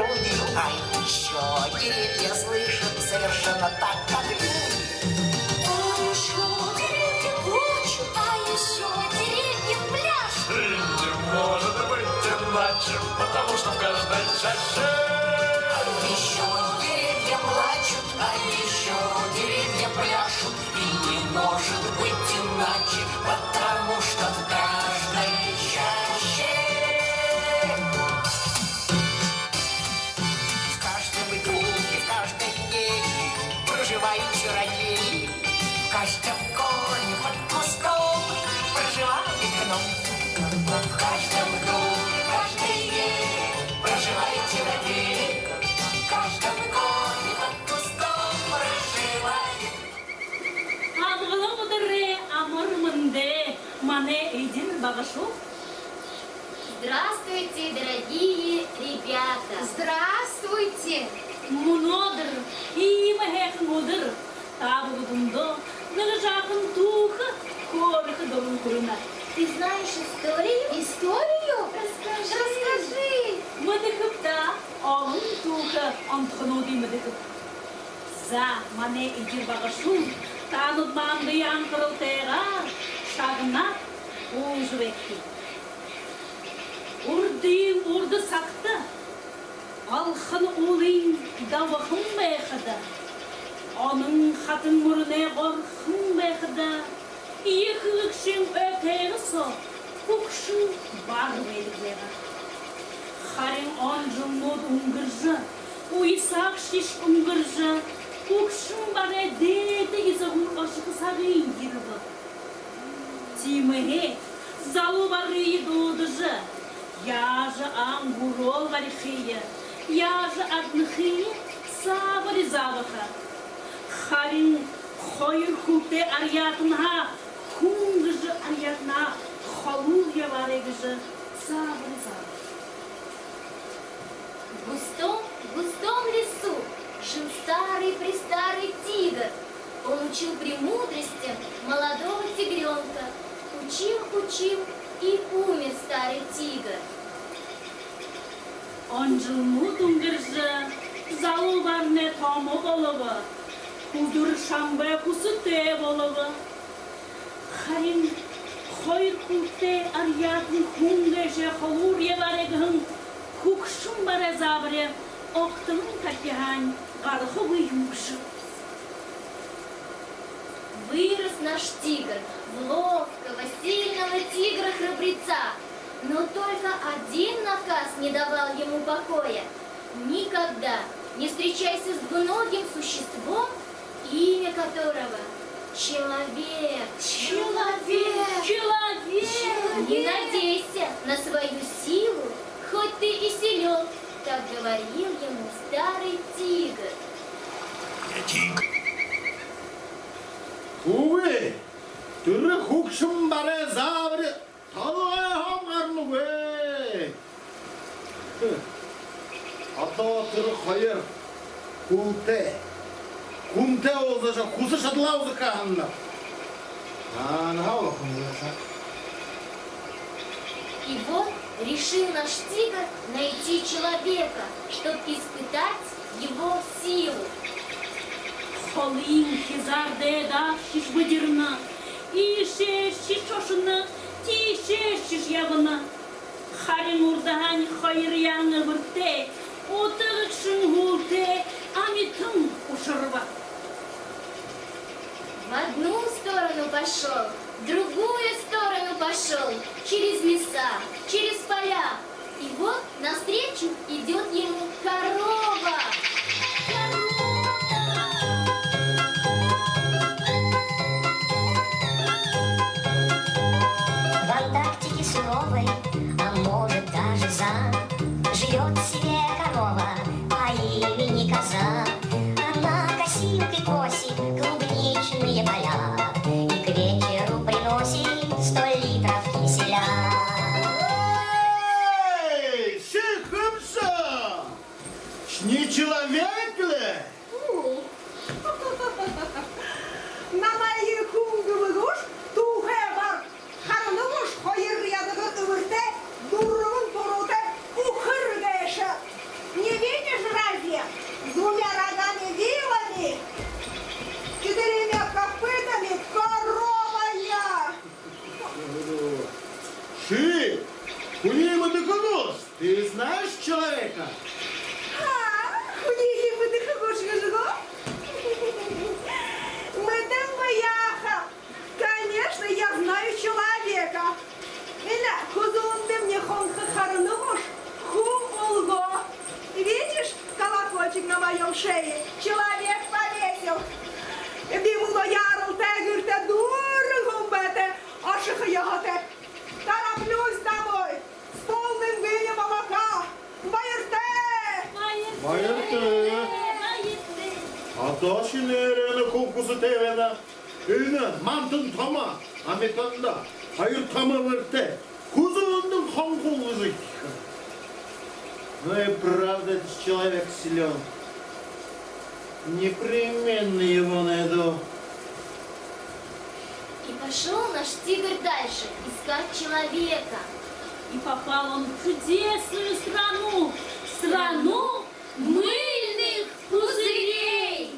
грудью, а еще деревья слышат совершенно так, как люди. А еще деревья плачут, а еще деревья пляшут. И не может быть иначе, потому что в каждой чаще Еще деревья плачут, а еще деревья пляшут. И не может быть иначе, потому что в каждой чаще, в каждом круге, в каждой двери проживают чародеи. В каждом коне под куском проживает гном. В каждом круге, в каждой двери проживает чародеи. В каждом коне под куском проживает. Алгылы амурмынде мане эйдин багашу. Здравствуйте, дорогие ребята. Здравствуйте! Мунодыр и махех мудыр. Табугундо нагажакын туха корых долун курына. Ты знаешь историю? Историю? Расскажи. Мадыхыпта алын туха антхнуди мадыхып. За мане эйдин багашу. Тануд манды янкырыл тера шагына ужвекти. Урдин урды сакта. Алхын улин давахын бэхада. Onun xatın murune qorxın bexda. Yıkıqşın öteyğisi kukşın bar veliklega. Xarin onjın mod ungırjı. Uysak şiş ungırjı. Kukşın bare dedi izahun aşıqı sarıyın girdi. Тимыге залу барые додыжы. Я же ангурол варихия. Я же аднхия сабари заваха. Харин хойр хупте арьятна. Хунгыжы арьятна. Халур яварегыжы сабари заваха. В густом лесу жил старый-престарый тигр. Он учил премудростям молодого тигренка. Учил и умер старый тигр. Он жыл мудунгыржы. Залу барне тамы болығы. Кудыр шамбе кусыте болығы. Харин хойр хупте арьятн хунгыжы халур яварегыхын. Кукшын баре забре. Оқтылын какихань гархы выюкшы. Вырос наш тигр в ловкого, сильного тигра-храбреца. Но только один наказ не давал ему покоя. Никогда не встречайся с двуногим существом, имя которого человек. Не надейся на свою силу, хоть ты и силен, так говорил ему старый тигр. я тигр. Увы, түрі хукшым баре забры, талғай хамғарны вэй. Ата түрі қойыр, кумте олзаша, құсы шатылауызы қағынна. И вот решил наш тигр найти человека, чтобы испытать его силу. Халин хизарде дашиш выдерна. Ишешиш шошына, тишешиш явына. Харин урдагань хайр яңы вырте. Отығықшын гулте, амитын ушырва. В одну сторону пошел, в другую сторону пошел, через леса, через поля. И вот навстречу идет ему корова. В Антарктике суровой, а может даже за, живет себе корова по имени Коза. Она косилкой косит клубничные поля и к вечеру приносит 100 литров киселя. Эй, шихымша! Ши, куда ты ходишь? Ты знаешь человека? Куди ми не хагошгажго? Мэдэн баяха. Конечно, я знаю человека. Эля, хузунды мне хонха харнуш, хумолго. Видишь колокольчик на моем шее? Человек повесил. Бимуло ярл тегюрте дургум бете, ашиха яготе. Тороплюсь домой с полным вынем молока. Байерте! Bayırdı. Ata şinereğine kokusu tevene. Öyle mantın tama. Amerika'da. Hayır tama vırte. Kuzunun ханкулызы. Ну и правда, этот человек силен. Непременно его найду. И пошел наш тигр дальше искать человека. И попал он в чудесную страну, страну мыльных пузырей.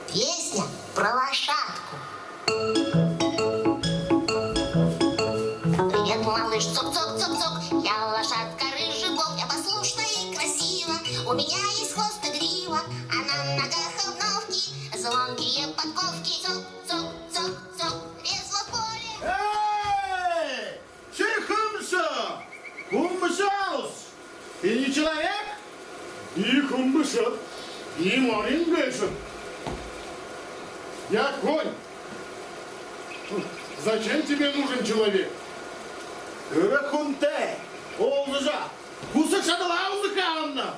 Песня про лошадку. Привет, малыш, цок-цок-цок-цок. Я лошадка рыжий бок, я послушна и красива. У меня есть хвост и грива, а на ногах обновки, звонкие подковки. Цок-цок-цок-цок, резво в поле. Эй! Чехамша! Кумбышаус! Ты не человек? И кумбыша, и марингеша. Я конь. Зачем тебе нужен человек? Рахунте, олжа, кусачадалаузыка Анна.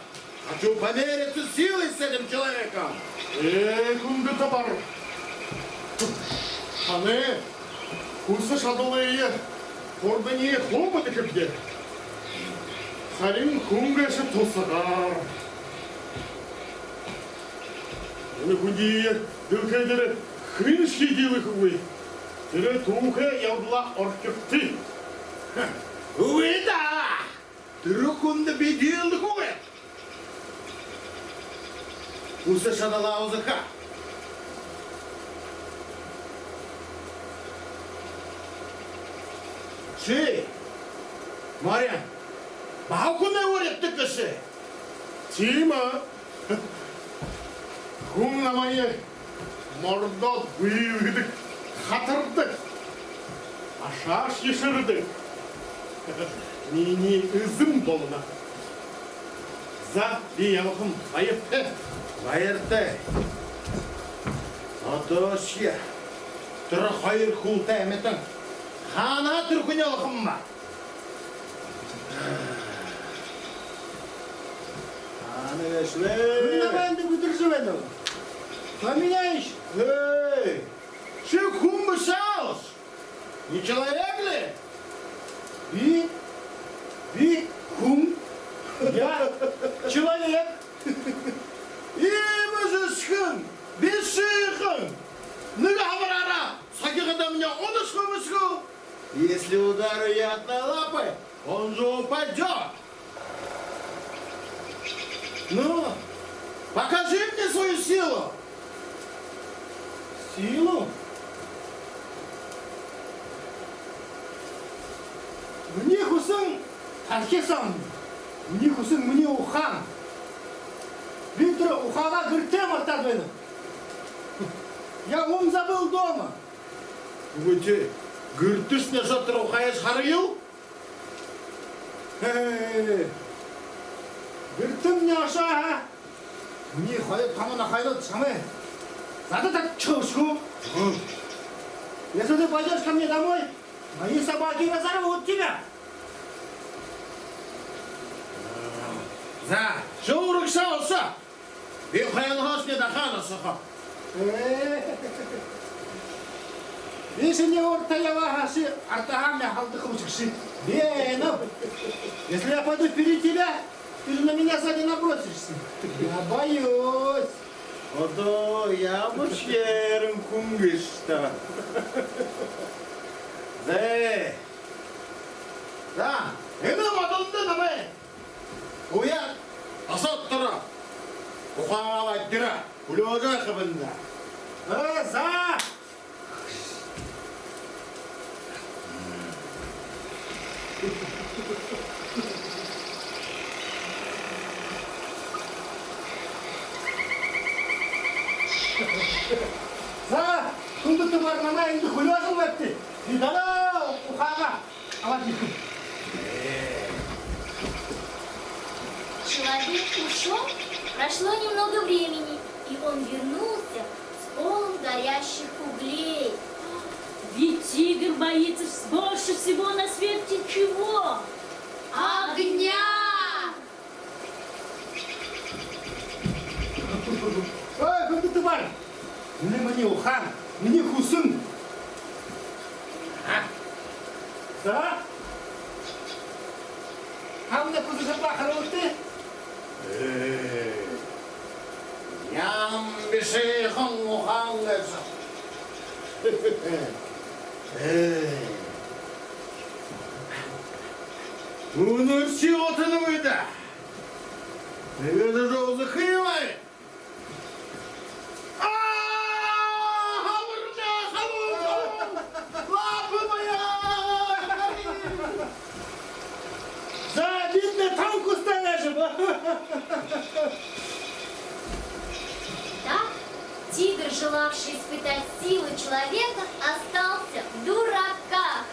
Хочу помериться силой с этим человеком. Кунга табар. Ане, кусачадалые, кордани хлопоты капде. Харин кунгаша тосагар. Оны кундие, дылкайдары, хриншки делы хуй. Тірі туға яудыла оркепті. Увы, да! Тірі күнді беділді хуй. Усы шадала узыха. Ши, Марьян, бау күнде өретті кіші. Тима! Хумнамайы мордот бұйығыдық, қатырдық, ашаш ешірдік. Мені үзім болына. За биявықым байыпты, байырды. Атошия, тұры қайыр құлты әметін, қана түркіне ұлықым ба. Виноваты выдерживали. Поменяешь? Эй, че хумбышаус? Не человек ли? Ви, хум. Я человек. Имажышхын, бешихын. Ныга хабарара, сакиғада меня онышхы-мышхы. Если ударю я одной лапой, он же упадет. Ну, покажи мне свою силу. Силу? Мне хусын тархесам. Мне хусын мне ухан. Виктор ухала гыртем артадвена. Я ум забыл дома. Өте, гүртіш не жатыр ұқайыз қарайыл? Гыртем не аша. Мне ходит тамана хайдат самое. Надо так чушку. Если ты пойдешь ко мне домой, мои собаки разорвут тебя. За, жаурық шауса. Бен қайынғас не дақаны сақа. Если не ортая вагаши, артагами халдых учиши. Бену. Если я пойду впереди тебя, ты же на меня сзади набросишься. Я боюсь. Ото, я мышерім күнгішті. Зе. За, енім адылды намай. Уян, асат тұра. Ұқаңа дыра, үліға қыбында. За! За! Күнді бар нама енді хүлі бәтті. Видала ұқаға. Алады. Человек ушел, прошло немного времени, и он вернулся с полом горящих углей. Ведь тигр боится больше всего на свете чего? Огня! Ой, күнді бар. Мне ухан, мне хусын. За? А мне кузы пахар өтті? Ям бешейхің ұқаң ғайса. Унырси отыны өйді. Өйді жоғызы қиывай. За, видно, танку стояжем. Так, тигр, желавший испытать силы человека, остался в дураках.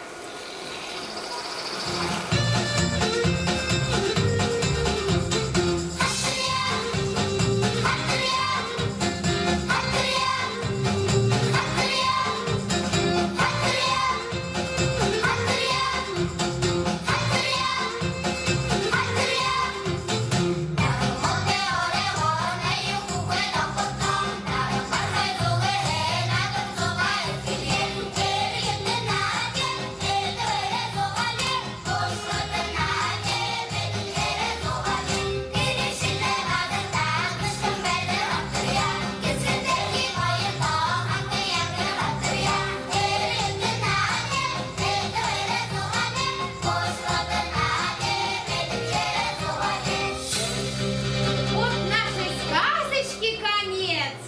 Вот нашей сказочки конец.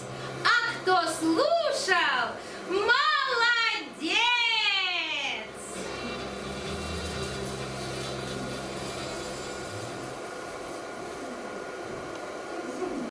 А кто слушал,